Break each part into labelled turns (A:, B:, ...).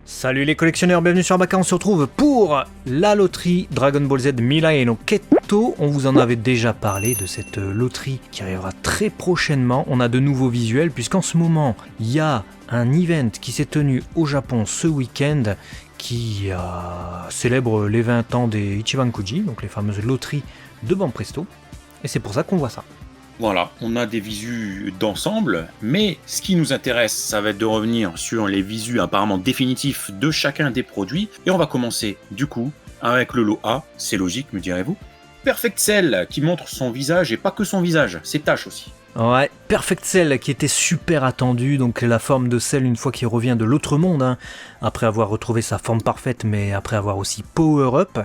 A: Salut les collectionneurs, bienvenue sur Baka, on se retrouve pour la loterie Dragon Ball Z Mirai no Ketto. On vous en avait déjà parlé de cette loterie qui arrivera très prochainement. On a de nouveaux visuels puisqu'en ce moment il y a un event qui s'est tenu au Japon ce week-end qui célèbre les 20 ans des Ichiban-Kuji, donc les fameuses loteries de Banpresto. Et c'est pour ça qu'on voit ça.
B: Voilà, on a des visus d'ensemble, mais ce qui nous intéresse, ça va être de revenir sur les visus apparemment définitifs de chacun des produits. Et on va commencer, du coup, avec le lot A, c'est logique, me direz-vous. Perfect Cell, qui montre son visage, et pas que son visage, ses taches aussi.
A: Ouais, Perfect Cell qui était super attendu, donc la forme de Cell une fois qu'il revient de l'autre monde, après avoir retrouvé sa forme parfaite, mais après avoir aussi power up.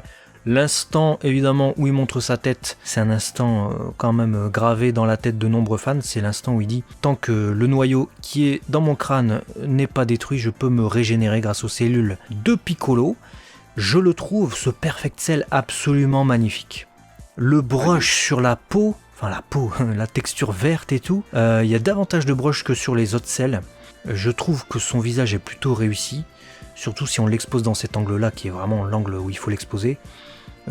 A: L'instant évidemment où il montre sa tête, c'est un instant quand même gravé dans la tête de nombreux fans, c'est l'instant où il dit « Tant que le noyau qui est dans mon crâne n'est pas détruit, je peux me régénérer grâce aux cellules de Piccolo ». Je le trouve, ce Perfect Cell, absolument magnifique. Le brush sur la peau, la texture verte et tout, il y a davantage de brush que sur les autres cells. Je trouve que son visage est plutôt réussi, surtout si on l'expose dans cet angle-là, qui est vraiment l'angle où il faut l'exposer.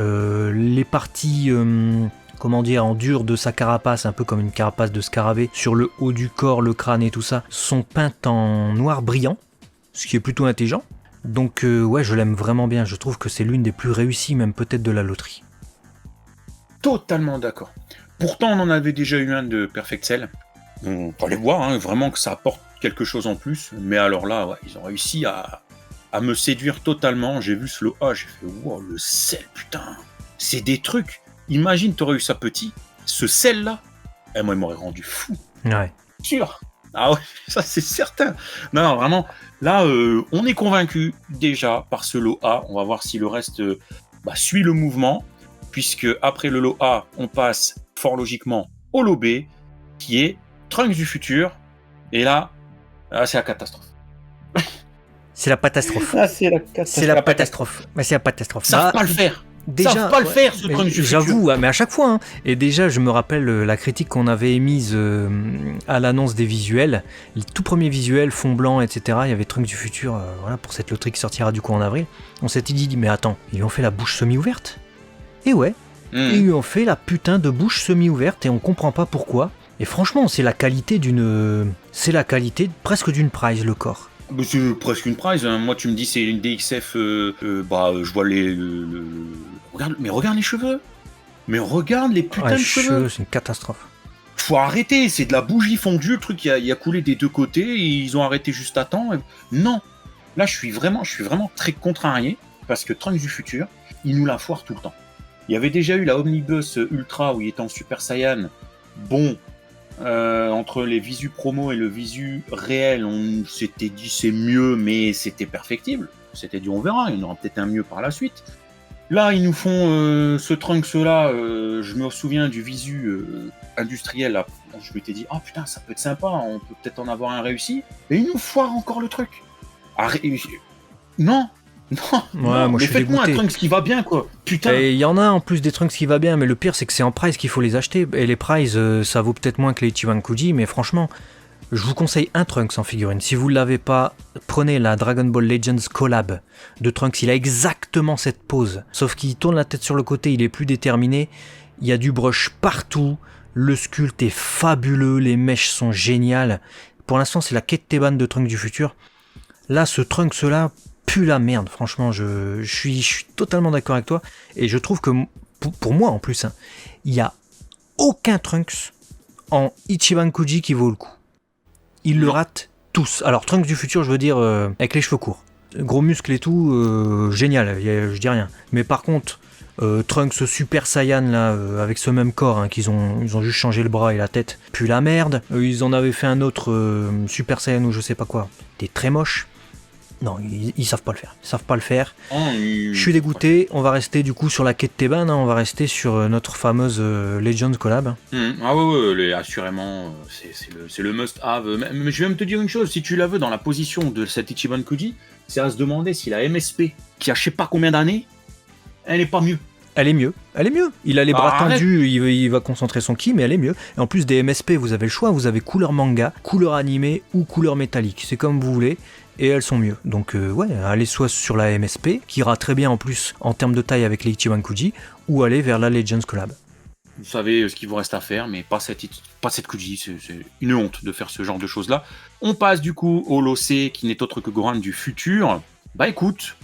A: Les parties en dur de sa carapace, un peu comme une carapace de scarabée, sur le haut du corps, le crâne et tout ça, sont peintes en noir brillant, ce qui est plutôt intelligent. Donc ouais, je l'aime vraiment bien, je trouve que c'est l'une des plus réussies, même peut-être de la loterie.
B: Totalement d'accord. Pourtant, on en avait déjà eu un de Perfect Cell. On peut aller voir, vraiment que ça apporte quelque chose en plus. Mais alors là, ouais, ils ont réussi à me séduire totalement. J'ai vu ce lot A, j'ai fait wow, le sel, putain, c'est des trucs. Imagine, t'aurais eu ça petit, ce sel là, moi il m'aurait rendu fou.
A: Ouais.
B: Sûr. Ah ouais, ça c'est certain. Non, vraiment, là on est convaincu déjà par ce lot A. On va voir si le reste suit le mouvement, puisque après le lot A, on passe fort logiquement au lot B, qui est Trunks du futur. Et là c'est la catastrophe.
A: C'est la catastrophe.
B: Ah, c'est la catastrophe.
A: C'est la catastrophe. Mais c'est la catastrophe.
B: Savent pas le faire.
A: Déjà,
B: savent pas le faire, ce Trunks du futur.
A: J'avoue, mais à chaque fois. Et déjà, je me rappelle la critique qu'on avait émise à l'annonce des visuels. Les tout premiers visuels, fond blanc, etc. Il y avait Trunks du futur, pour cette loterie qui sortira du coup en avril. On s'était dit, mais attends, ils lui ont fait la bouche semi-ouverte. Et ouais, ils lui ont fait la putain de bouche semi-ouverte et on comprend pas pourquoi. Et franchement, c'est la qualité presque d'une prize, le corps.
B: C'est presque une prize. Moi, tu me dis c'est une DXF. Je vois les. Regarde les cheveux. Mais regarde les putains de cheveux.
A: C'est une catastrophe.
B: Faut arrêter. C'est de la bougie fondue. Le truc, il a coulé des deux côtés. Et ils ont arrêté juste à temps. Non. Là, je suis vraiment très contrarié parce que Trunks du futur, il nous la foire tout le temps. Il y avait déjà eu la Omnibus Ultra où il était en Super Saiyan. Bon. Entre les visus promo et le visu réel, on s'était dit c'est mieux, mais c'était perfectible. C'était dit on verra, il y en aura peut-être un mieux par la suite. Là, ils nous font ce Trunks-là, je me souviens du visu industriel, là. Je m'étais dit, oh putain, ça peut être sympa, on peut peut-être en avoir un réussi. Et ils nous foirent encore le truc. Non, moi mais faites-moi un Trunks qui va bien, quoi. Putain.
A: Il y en a en plus des Trunks qui va bien, mais le pire c'est que c'est en prize qu'il faut les acheter. Et les prizes, ça vaut peut-être moins que les Ichiban-Kuji, mais franchement, je vous conseille un Trunks en figurine. Si vous ne l'avez pas, prenez la Dragon Ball Legends Collab de Trunks. Il a exactement cette pose, sauf qu'il tourne la tête sur le côté, il est plus déterminé. Il y a du brush partout. Le sculpte est fabuleux, les mèches sont géniales. Pour l'instant, c'est la Ketteban de Trunks du futur. Là, ce Trunks-là pue la merde, franchement, je suis totalement d'accord avec toi, et je trouve que, pour moi en plus, il n'y a aucun Trunks en Ichiban-Kuji qui vaut le coup. Ils le ratent tous. Alors, Trunks du futur, je veux dire, avec les cheveux courts. Gros muscles et tout, génial, je dis rien. Mais par contre, Trunks Super Saiyan, là, avec ce même corps, ils ont juste changé le bras et la tête, pue la merde. Ils en avaient fait un autre Super Saiyan ou je sais pas quoi, il était très moche. Non, ils savent pas le faire. Ils savent pas le faire. Je suis dégoûté. On va rester du coup sur la Ketteban. On va rester sur notre fameuse Legends Collab.
B: Ah ouais, assurément, c'est le must-have. Mais je vais même te dire une chose. Si tu la veux dans la position de cette Ichiban-Kuji, c'est à se demander si la MSP, qui a je sais pas combien d'années, elle est pas mieux.
A: Elle est mieux. Il a les bras tendus, il va concentrer son ki, mais elle est mieux. Et en plus des MSP, vous avez le choix. Vous avez couleur manga, couleur animé ou couleur métallique. C'est comme vous voulez. et elles sont mieux. Donc ouais, allez soit sur la MSP, qui ira très bien en plus en termes de taille avec les Ichiban Kuji, ou aller vers la Legends Collab.
B: Vous savez ce qu'il vous reste à faire, mais pas cette Kuji, c'est une honte de faire ce genre de choses-là. On passe du coup au Losé, qui n'est autre que Goran du futur. Bah écoute,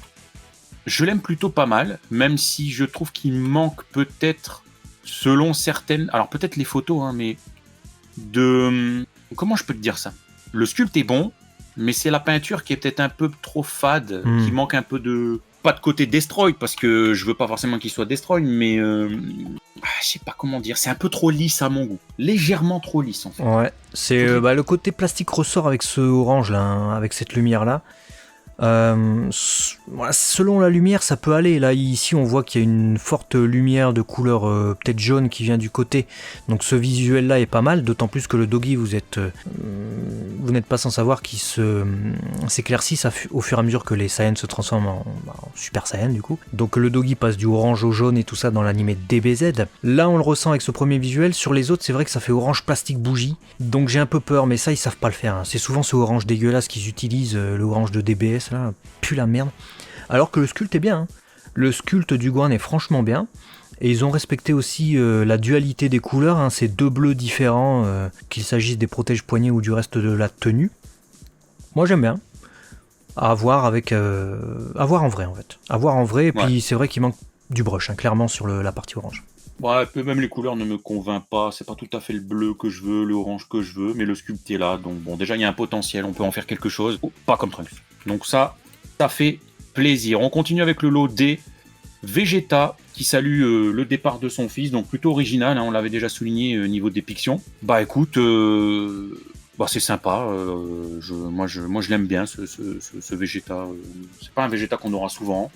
B: je l'aime plutôt pas mal, même si je trouve qu'il manque peut-être, selon certaines... Alors peut-être les photos, hein, mais de... Comment je peux te dire ça ? Le sculpte est bon, mais c'est la peinture qui est peut-être un peu trop fade, qui manque un peu de... Pas de côté destroy, parce que je veux pas forcément qu'il soit destroy, mais je sais pas comment dire, c'est un peu trop lisse à mon goût. Légèrement trop lisse en fait.
A: Ouais, c'est le côté plastique ressort avec ce orange là, hein, avec cette lumière là. Voilà, selon la lumière ça peut aller. Là ici on voit qu'il y a une forte lumière de couleur peut-être jaune qui vient du côté, donc ce visuel là est pas mal, d'autant plus que le Dogi vous n'êtes pas sans savoir qu'il s'éclaircit au fur et à mesure que les Saiyans se transforment en Super Saiyan du coup, donc le Dogi passe du orange au jaune et tout ça dans l'animé DBZ. Là on le ressent avec ce premier visuel. Sur les autres c'est vrai que ça fait orange plastique bougie, donc j'ai un peu peur, mais ça ils savent pas le faire, hein. C'est souvent ce orange dégueulasse qu'ils utilisent, le orange de DBS là, pue la merde. Alors que le sculpte est bien, hein. Le sculpte du Gohan est franchement bien. Et ils ont respecté aussi la dualité des couleurs, hein, ces deux bleus différents, qu'il s'agisse des protège-poignets ou du reste de la tenue. Moi j'aime bien. À voir en vrai en fait. À voir en vrai, et puis c'est vrai qu'il manque du brush, hein, clairement sur la partie orange.
B: Ouais, même les couleurs ne me convainquent pas, c'est pas tout à fait le bleu que je veux, le orange que je veux, mais le sculpte est là, donc bon, déjà il y a un potentiel, on peut en faire quelque chose, pas comme Trunks. Donc ça fait plaisir. On continue avec le lot D, Vegeta, qui salue le départ de son fils, donc plutôt original, hein, on l'avait déjà souligné niveau dépiction. Bah écoute, c'est sympa, moi je l'aime bien ce Vegeta, c'est pas un Vegeta qu'on aura souvent.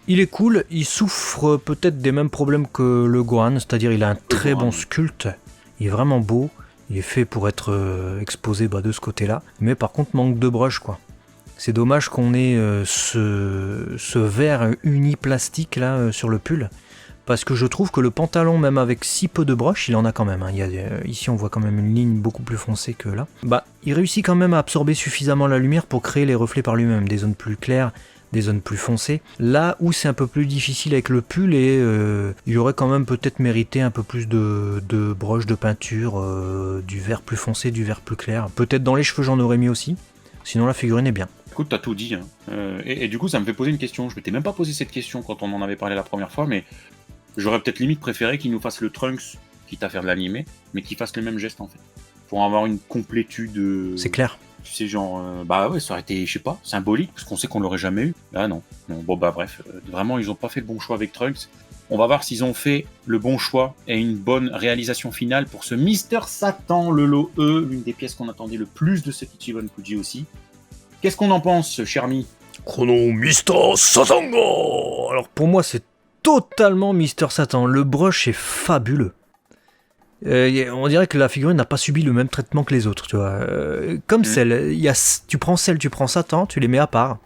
A: Il est cool, il souffre peut-être des mêmes problèmes que le Gohan, c'est-à-dire il a un très bon sculpte, il est vraiment beau, il est fait pour être exposé de ce côté-là, mais par contre manque de brush quoi. C'est dommage qu'on ait ce verre uni plastique là sur le pull, parce que je trouve que le pantalon, même avec si peu de brush, il en a quand même, hein. Ici on voit quand même une ligne beaucoup plus foncée que là. Il réussit quand même à absorber suffisamment la lumière pour créer les reflets par lui-même, des zones plus claires, des zones plus foncées. Là où c'est un peu plus difficile avec le pull, et il aurait quand même peut-être mérité un peu plus de brush de peinture, du vert plus foncé, du vert plus clair. Peut-être dans les cheveux j'en aurais mis aussi, sinon la figurine est bien.
B: Écoute, t'as tout dit, hein. Et du coup ça me fait poser une question, je m'étais même pas posé cette question quand on en avait parlé la première fois, mais j'aurais peut-être limite préféré qu'il nous fasse le Trunks, quitte à faire de l'animé, mais qu'il fasse le même geste en fait, pour avoir une complétude.
A: C'est clair.
B: Tu sais, genre, ça aurait été, je sais pas, symbolique, parce qu'on sait qu'on l'aurait jamais eu. Là, non. Bref, vraiment, ils ont pas fait le bon choix avec Trunks. On va voir s'ils ont fait le bon choix et une bonne réalisation finale pour ce Mister Satan, le lot E, l'une des pièces qu'on attendait le plus de cet Ichiban Kuji aussi. Qu'est-ce qu'on en pense, cher ami ?
A: Chrono Mister Satan. Alors pour moi, c'est totalement Mister Satan. Le brush est fabuleux. On dirait que la figurine n'a pas subi le même traitement que les autres, tu vois. Comme celle, tu prends Satan, tu les mets à part.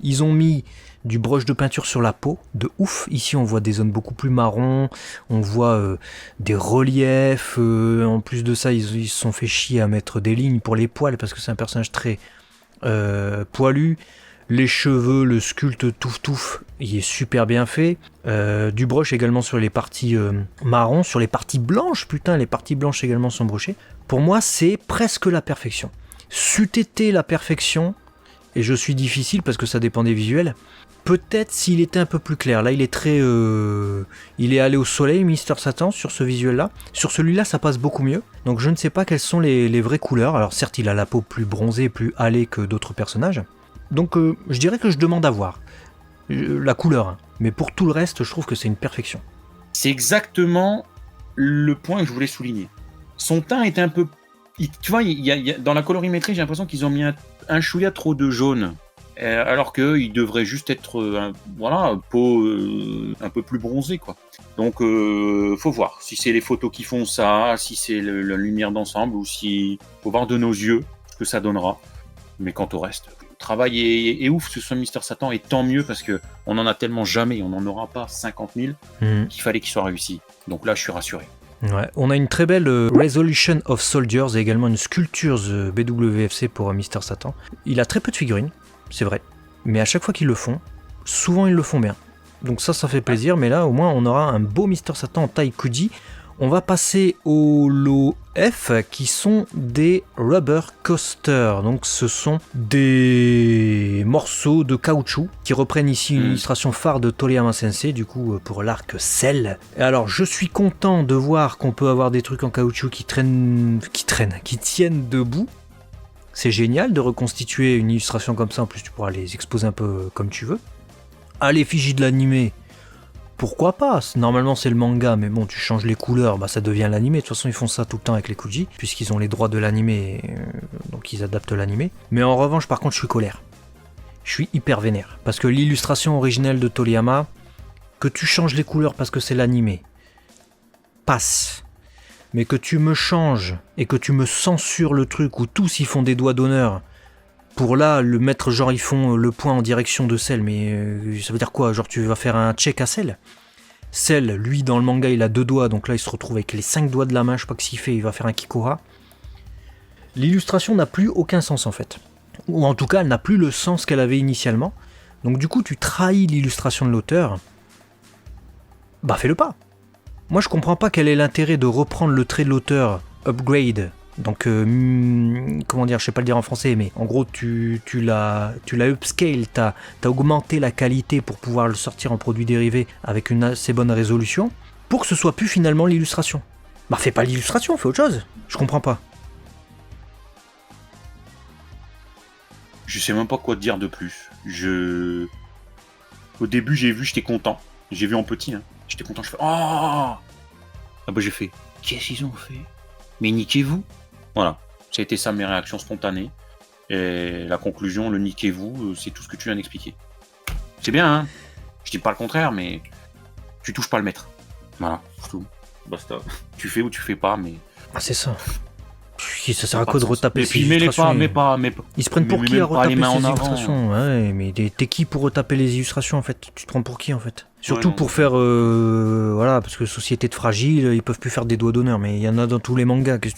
A: Ils ont mis du brush de peinture sur la peau, de ouf. Ici, on voit des zones beaucoup plus marron, on voit des reliefs. En plus de ça, ils se sont fait chier à mettre des lignes pour les poils, parce que c'est un personnage très poilu. Les cheveux, le sculpte touf, il est super bien fait. Du brush également sur les parties marron, sur les parties blanches, putain, les parties blanches également sont brushées. Pour moi, c'est presque la perfection. C'eût été la perfection, et je suis difficile parce que ça dépend des visuels, peut-être s'il était un peu plus clair. Là, il est très... il est allé au soleil, Mister Satan, sur ce visuel-là. Sur celui-là, ça passe beaucoup mieux. Donc je ne sais pas quelles sont les vraies couleurs. Alors certes, il a la peau plus bronzée, plus hâlée que d'autres personnages. Donc je dirais que je demande à voir la couleur, hein. Mais pour tout le reste, je trouve que c'est une perfection.
B: C'est exactement le point que je voulais souligner. Son teint est un peu... Tu vois, dans la colorimétrie, j'ai l'impression qu'ils ont mis un chouïa trop de jaune, alors qu'il devrait juste être peau un peu plus bronzée, quoi. Donc faut voir si c'est les photos qui font ça, si c'est la lumière d'ensemble, ou si faut voir de nos yeux ce que ça donnera. Mais quant au reste... Le travail est ouf, ce soit Mister Satan, et tant mieux parce que on en a tellement jamais, on n'en aura pas 50 000, qu'il fallait qu'il soit réussi. Donc là, je suis rassuré.
A: Ouais. On a une très belle Resolution of Soldiers et également une Sculptures BWFC pour Mister Satan. Il a très peu de figurines, c'est vrai, mais à chaque fois qu'ils le font, souvent ils le font bien. Donc ça fait plaisir, mais là au moins on aura un beau Mister Satan en taille Kuji. On va passer au lot F qui sont des rubber coasters. Donc ce sont des morceaux de caoutchouc qui reprennent ici une illustration phare de Toriyama Sensei, du coup pour l'arc Cell. Et alors je suis content de voir qu'on peut avoir des trucs en caoutchouc qui tiennent debout. C'est génial de reconstituer une illustration comme ça, en plus tu pourras les exposer un peu comme tu veux. À l'effigie de l'animé, pourquoi pas? Normalement c'est le manga, mais bon, tu changes les couleurs, bah ça devient l'animé. De toute façon ils font ça tout le temps avec les Kuji, puisqu'ils ont les droits de l'animé, donc ils adaptent l'animé. Mais en revanche par contre je suis colère. Je suis hyper vénère, parce que l'illustration originelle de Toriyama, que tu changes les couleurs parce que c'est l'animé, passe. Mais que tu me changes et que tu me censures le truc où tous ils font des doigts d'honneur, pour là, le mettre genre ils font le point en direction de Cell, mais ça veut dire quoi? Genre tu vas faire un check à Cell? Cell, lui dans le manga il a 2 doigts, donc là il se retrouve avec les 5 doigts de la main, je sais pas que s'il fait, il va faire un Kikoha. L'illustration n'a plus aucun sens en fait. Ou en tout cas elle n'a plus le sens qu'elle avait initialement. Donc du coup tu trahis l'illustration de l'auteur. Bah fais-le pas. Moi je comprends pas quel est l'intérêt de reprendre le trait de l'auteur, upgrade. Donc, comment dire, je sais pas le dire en français, mais en gros, tu l'as upscale, t'as augmenté la qualité pour pouvoir le sortir en produit dérivé avec une assez bonne résolution, pour que ce soit plus finalement l'illustration. Bah, fais pas l'illustration, fais autre chose. Je comprends pas.
B: Je sais même pas quoi te dire de plus. Au début, j'ai vu, j'étais content. J'ai vu en petit, hein. J'étais content, je fais « Oh !» Ah bah j'ai fait « Qu'est-ce qu'ils ont fait ? Mais niquez-vous !» Voilà, ça a été ça mes réactions spontanées. Et la conclusion, le niquez-vous, c'est tout ce que tu viens d'expliquer. C'est bien, hein. Je dis pas le contraire, mais tu touches pas le maître. Voilà, c'est tout. Basta. Tu fais ou tu fais pas, mais...
A: Ah, c'est ça. Ça sert à quoi de retaper ces
B: illustrations?
A: Ils se prennent pour qui à retaper ces illustrations?
B: Avant.
A: Ouais, mais t'es qui pour retaper les illustrations en fait? Tu te prends pour qui en fait? Surtout pour faire... voilà, parce que société de fragile, ils peuvent plus faire des doigts d'honneur, mais il y en a dans tous les mangas. De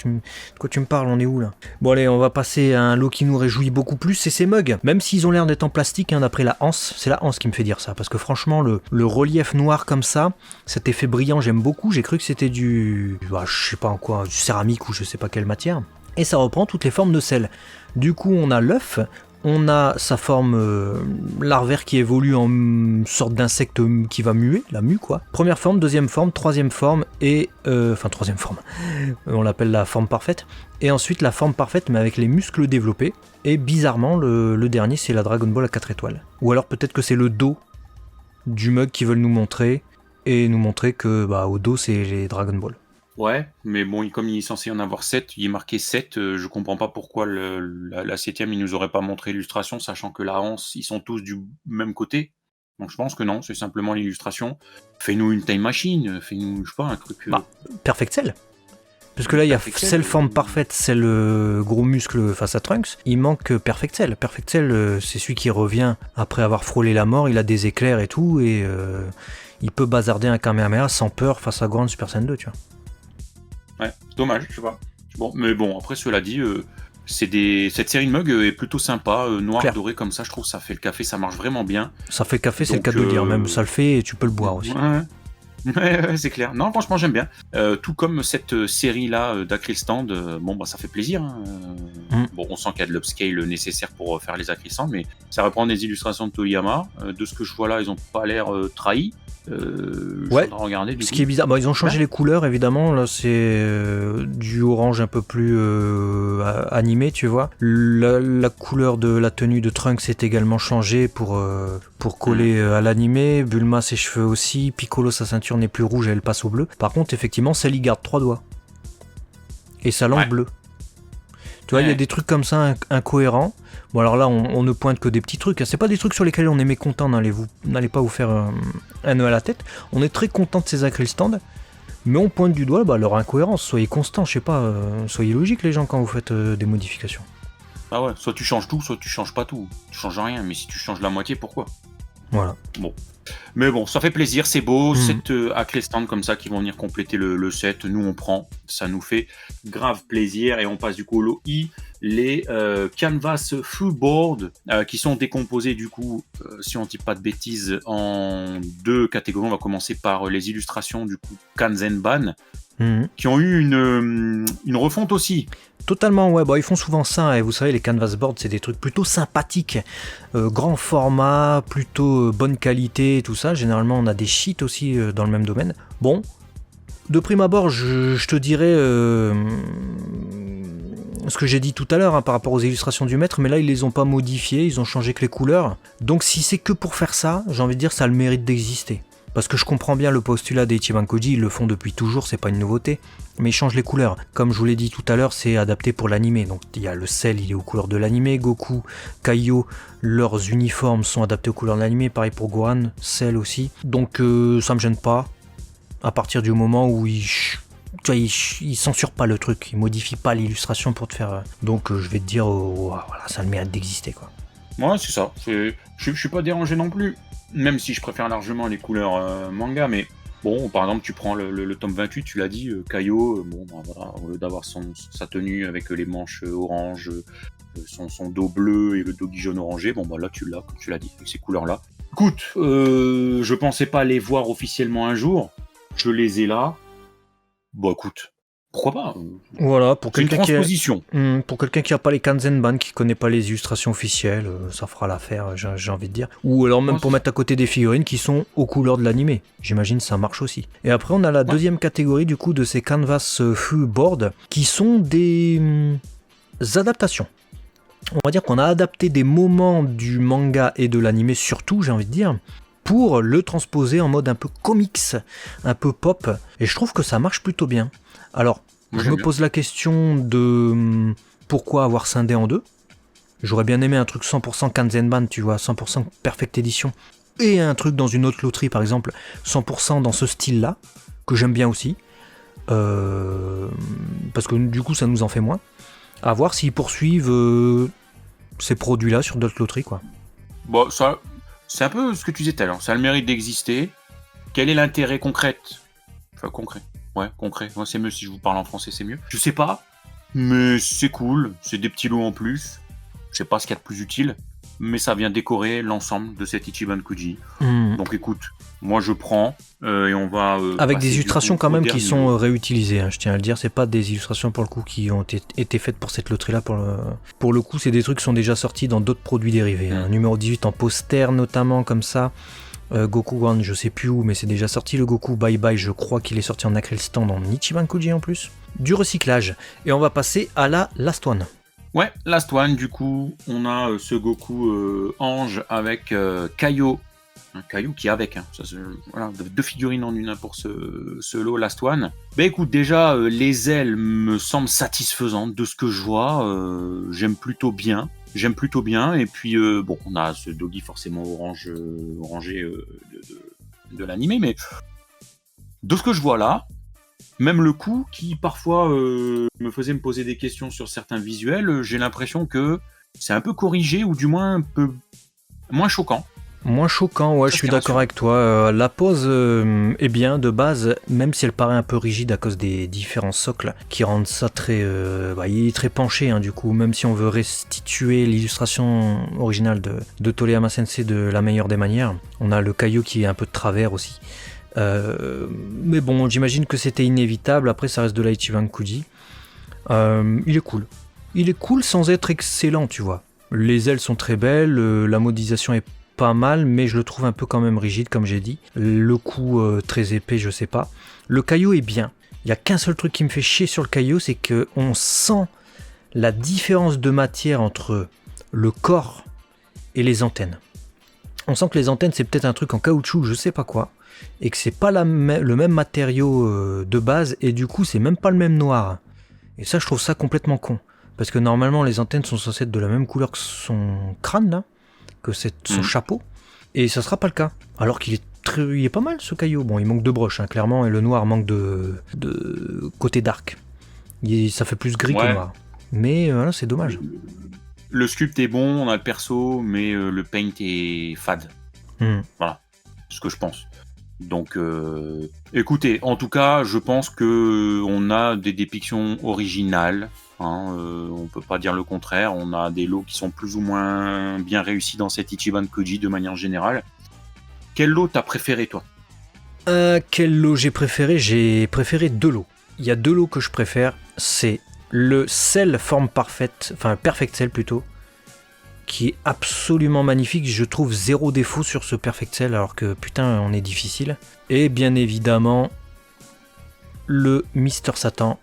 A: quoi tu me parles? On est où là? Bon allez, on va passer à un lot qui nous réjouit beaucoup plus, c'est ces mugs. Même s'ils ont l'air d'être en plastique, hein, d'après la anse, c'est la anse qui me fait dire ça, parce que franchement, le relief noir comme ça, cet effet brillant, j'aime beaucoup. J'ai cru que c'était du... Bah, je sais pas en quoi, du céramique ou je sais pas quelle matière. Et ça reprend toutes les formes de sel. Du coup, on a l'œuf, on a sa forme larvaire qui évolue en sorte d'insecte qui va muer, la mue quoi. Première forme, deuxième forme, troisième forme et... Enfin, troisième forme. On l'appelle la forme parfaite. Et ensuite, la forme parfaite, mais avec les muscles développés. Et bizarrement, le dernier, c'est la Dragon Ball à 4 étoiles. Ou alors peut-être que c'est le dos du mug qu'ils veulent nous montrer. Et nous montrer que bah, au dos, c'est les Dragon Ball.
B: Ouais, mais bon, comme il est censé y en avoir 7, il est marqué 7, je comprends pas pourquoi la 7ème, il nous aurait pas montré l'illustration, sachant que la hanse, ils sont tous du même côté. Donc je pense que non, c'est simplement l'illustration. Fais-nous une time machine, fais-nous, je sais pas, un truc...
A: Bah, Perfect Cell. Parce que là, il y a Cell forme parfaite, c'est le gros muscle face à Trunks. Il manque Perfect Cell. Perfect Cell, c'est celui qui revient après avoir frôlé la mort, il a des éclairs et tout, et il peut bazarder un Kamehameha sans peur face à Grand Super Saiyan 2, tu vois.
B: Ouais, dommage, je sais pas. Bon, mais bon, après cela dit, cette série de mugs est plutôt sympa, noir,
A: Claire.
B: Doré comme ça, je trouve que ça fait le café, ça marche vraiment bien.
A: Ça fait le café, c'est le cas de le dire, même ça le fait et tu peux le boire aussi.
B: Ouais, c'est clair. Non, franchement, j'aime bien. Tout comme cette série-là d'Acryl Stand, bon, bah, ça fait plaisir. Hein. Bon, on sent qu'il y a de l'upscale nécessaire pour faire les Acryl Stand, mais ça reprend des illustrations de Toriyama. De ce que je vois là, ils ont pas l'air trahis.
A: Ouais,
B: regarder,
A: ce qui est bizarre, bah, ils ont changé les couleurs évidemment, là c'est du orange un peu plus animé, tu vois. La couleur de la tenue de Trunks est également changée pour coller à l'animé. Bulma ses cheveux aussi, Piccolo sa ceinture n'est plus rouge, elle passe au bleu. Par contre effectivement Cell garde 3 doigts et sa langue bleue. Tu vois, il y a des trucs comme ça incohérents. Bon alors là on ne pointe que des petits trucs, c'est pas des trucs sur lesquels on est mécontent, n'allez pas vous faire un nœud à la tête. On est très content de ces Acryl Stand, mais on pointe du doigt leur incohérence. Soyez constants, je sais pas, soyez logiques les gens quand vous faites des modifications.
B: Ah ouais, soit tu changes tout, soit tu changes pas tout. Tu changes rien, mais si tu changes la moitié, pourquoi ?
A: Voilà.
B: Bon. Mais bon, ça fait plaisir, c'est beau.
A: Mhm.
B: 7 Hackley stands comme ça qui vont venir compléter le set. Nous, on prend. Ça nous fait grave plaisir. Et on passe du coup au lot I, les Canvas Footboard, qui sont décomposés du coup, si on ne dit pas de bêtises, en 2 catégories. On va commencer par les illustrations du coup Kanzenban, qui ont eu une refonte aussi.
A: Totalement, ouais, bah, ils font souvent ça, et vous savez, les canvas boards, c'est des trucs plutôt sympathiques, grand format, plutôt bonne qualité, tout ça. Généralement, on a des sheets aussi dans le même domaine. Bon, de prime abord, je te dirais ce que j'ai dit tout à l'heure par rapport aux illustrations du maître, mais là, ils les ont pas modifiées, ils ont changé que les couleurs. Donc, si c'est que pour faire ça, j'ai envie de dire, ça a le mérite d'exister. Parce que je comprends bien le postulat des Ichiban Koji, ils le font depuis toujours, c'est pas une nouveauté, mais ils changent les couleurs. Comme je vous l'ai dit tout à l'heure, c'est adapté pour l'animé, donc il y a le Cell, il est aux couleurs de l'animé, Goku, Kaio, leurs uniformes sont adaptés aux couleurs de l'animé, pareil pour Gohan, Cell aussi. Donc ça me gêne pas, à partir du moment où ils censurent pas le truc, ils modifient pas l'illustration pour te faire... Donc je vais te dire, voilà, ça a le mérite d'exister, quoi.
B: Ouais, c'est ça. Je suis pas dérangé non plus. Même si je préfère largement les couleurs manga, mais bon, par exemple, tu prends le tome 28, tu l'as dit, Kaio, bon, bah, voilà, au lieu d'avoir sa tenue avec les manches orange, son dos bleu et le dos jaune orangé, bon, bah là, tu l'as, comme tu l'as dit, avec ces couleurs-là. Écoute, je pensais pas les voir officiellement un jour, je les ai là. Bon, écoute, pourquoi pas
A: Voilà, pour
B: c'est une
A: quelqu'un
B: transposition.
A: pour quelqu'un qui n'a pas les Kanzenban, qui connaît pas les illustrations officielles, ça fera l'affaire, j'ai envie de dire. Ou alors même pour mettre à côté des figurines qui sont aux couleurs de l'animé. J'imagine ça marche aussi. Et après on a la deuxième catégorie du coup de ces Canvas Footboard qui sont des adaptations. On va dire qu'on a adapté des moments du manga et de l'animé surtout, j'ai envie de dire, pour le transposer en mode un peu comics, un peu pop. Et je trouve que ça marche plutôt bien. Alors, je me pose la question de pourquoi avoir scindé en deux. J'aurais bien aimé un truc 100% Kanzenban, tu vois, 100% Perfect Edition, et un truc dans une autre loterie, par exemple, 100% dans ce style-là, que j'aime bien aussi, parce que du coup, ça nous en fait moins. À voir s'ils poursuivent ces produits-là sur d'autres loteries, quoi.
B: Bon, ça, c'est un peu ce que tu disais tout à l'heure. Ça a le mérite d'exister. Quel est l'intérêt concret ? Enfin, concret. Ouais, concret. Moi, c'est mieux si je vous parle en français, c'est mieux. Je sais pas, mais c'est cool. C'est des petits lots en plus. Je sais pas ce qu'il y a de plus utile, mais ça vient décorer l'ensemble de cet Ichiban Koji. Donc écoute, moi je prends et on va...
A: avec des illustrations quand même qui sont réutilisées, hein, je tiens à le dire. C'est pas des illustrations pour le coup qui ont été faites pour cette loterie-là. Pour le coup, c'est des trucs qui sont déjà sortis dans d'autres produits dérivés. Hein. Numéro 18 en poster notamment, comme ça. Goku Gohan, je sais plus où, mais c'est déjà sorti. Le Goku Bye Bye, je crois qu'il est sorti en Acryl Stand en Ichiban Koji en plus. Du recyclage. Et on va passer à la Last One.
B: Ouais, Last One, du coup, on a ce Goku ange avec Kaio. Kaio qui est avec, hein. Ça, voilà, 2 figurines en une hein, pour ce lot Last One. Ben écoute, déjà, les ailes me semblent satisfaisantes de ce que je vois. J'aime plutôt bien. Et puis, bon, on a ce doggy forcément orangé de l'animé, mais de ce que je vois là, même le coup qui parfois me faisait me poser des questions sur certains visuels, j'ai l'impression que c'est un peu corrigé ou du moins un peu moins choquant.
A: Moins choquant, ouais, je suis d'accord avec toi. La pose est bien de base, même si elle paraît un peu rigide à cause des différents socles qui rendent ça très, il est très penché hein, du coup. Même si on veut restituer l'illustration originale de Toriyama Sensei de la meilleure des manières, on a le Kaio qui est un peu de travers aussi. Mais bon, j'imagine que c'était inévitable. Après, ça reste de l'Ichiban Koji. Il est cool sans être excellent, tu vois. Les ailes sont très belles, la modélisation est pas mal, mais je le trouve un peu quand même rigide, comme j'ai dit. Le coup très épais, je sais pas. Le Kaio est bien. Il y a qu'un seul truc qui me fait chier sur le Kaio, c'est que on sent la différence de matière entre le corps et les antennes. On sent que les antennes, c'est peut-être un truc en caoutchouc, je sais pas quoi, et que c'est pas le même matériau de base, et du coup, c'est même pas le même noir. Et ça, je trouve ça complètement con. Parce que normalement, les antennes sont censées être de la même couleur que son crâne, là, que son chapeau, et ça sera pas le cas. Alors qu'il est pas mal, ce Kaio. Bon, il manque de broche, hein, clairement, et le noir manque de côté dark. Ça fait plus gris que noir. Mais là, c'est dommage.
B: Le sculpt est bon, on a le perso, mais le paint est fade. Voilà, ce que je pense. Donc, écoutez, en tout cas, je pense que on a des dépictions originales. Hein, on peut pas dire le contraire. On a des lots qui sont plus ou moins bien réussis dans cet Ichiban Koji de manière générale. Quel lot t'as préféré, toi?
A: Quel lot j'ai préféré? J'ai préféré 2 lots. Il y a 2 lots que je préfère. C'est le Cell forme parfaite, enfin Perfect Cell plutôt, qui est absolument magnifique. Je trouve 0 défaut sur ce Perfect Cell, alors que putain, on est difficile. Et bien évidemment, le Mister Satan,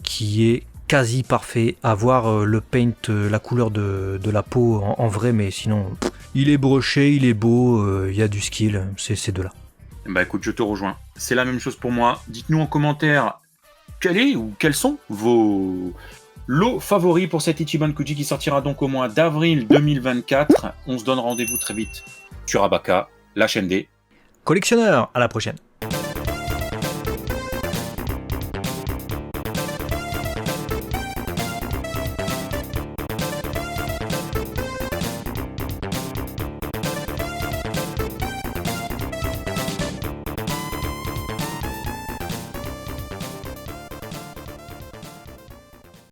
A: qui est quasi parfait. À voir le paint, la couleur de la peau en vrai, mais sinon, il est broché, il est beau, il y a du skill, c'est ces deux-là.
B: Bah écoute, je te rejoins. C'est la même chose pour moi. Dites-nous en commentaire quel est ou quels sont vos lots favoris pour cet Ichiban Koji qui sortira donc au mois d'avril 2024. On se donne rendez-vous très vite sur Abaka, la chaîne des
A: Collectionneur, à la prochaine.